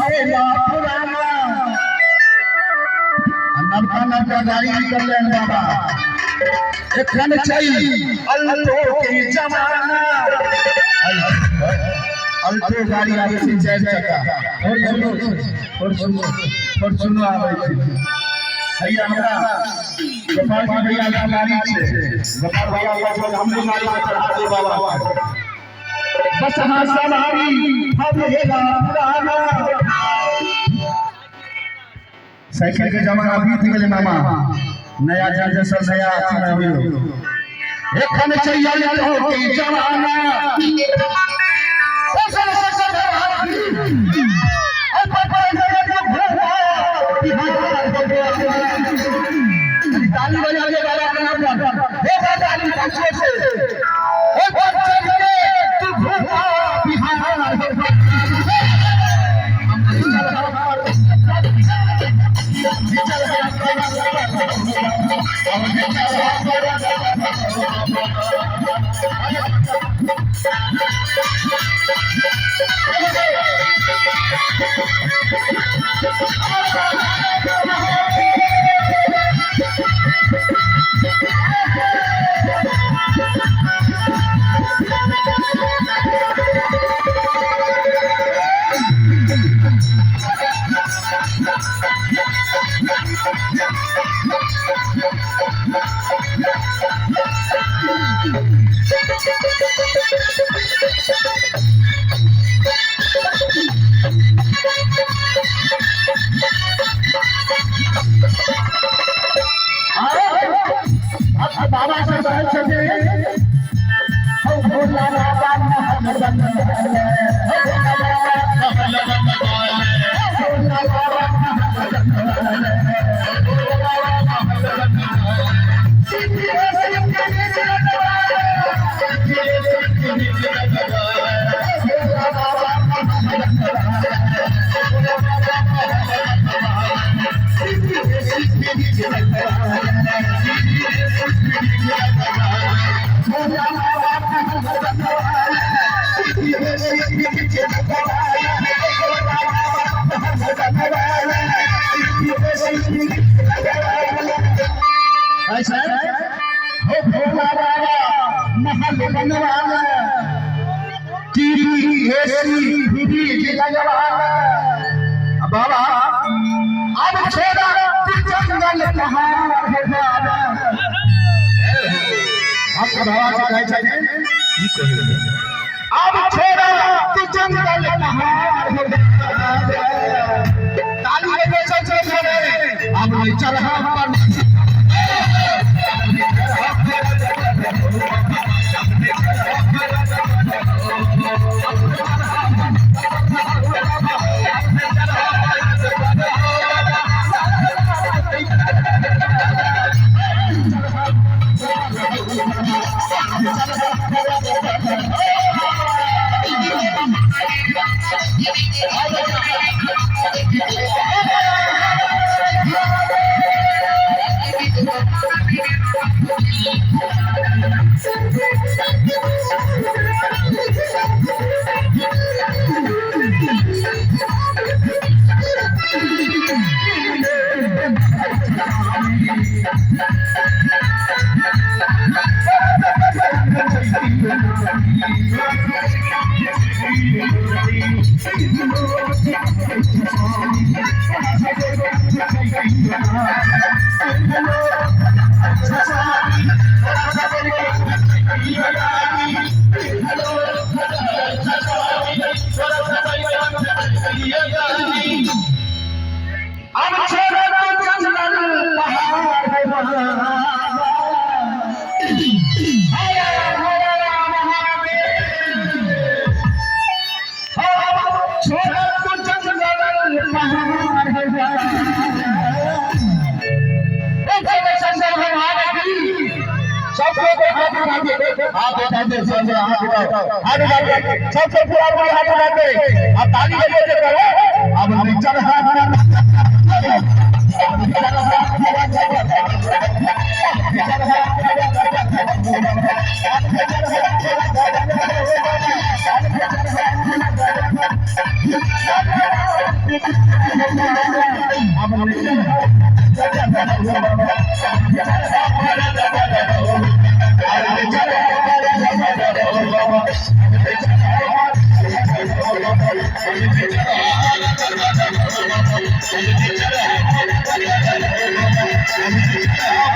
भेला पुराना नरका नरका गाड़ी कर ले बाबा एखन चाहिए अल्टो के जमाना अल्टो गाड़ी आवे छै चार चक्का फॉर्च्यूनर आवे छै भैया हमरा गोपाल जी भैया का गाड़ी छै गोपाल भैया का हमरे गाड़ी में चढ़ा दे बाबा बस हाँ सवारी भेला पुराना साइकिल के जमाना बीत गेले मामा नया जनरेशन नया अभी एखन चाहिए अल्टो के जमाना ताली बजा के बाबा के नाम पर हे ताली अच्छे से हे बच्चे रे तू घूमा बिहार बाबा से कहै छथिन हौ भोला बाबा महल बनवाना टीवी एसी फ्रिज लगवाना बाबा अब छोड़ा जंगल पहाड़ है बाबा आप बाबा से कहै छथिन की कहै अब छोड़ा जंगल पहाड़ है बाबा ताली बजे छै अब नहीं चल हम पर सबसे पूरा हाथ उठाते अब ताली बजाते करो अब चल हाथ Thank you.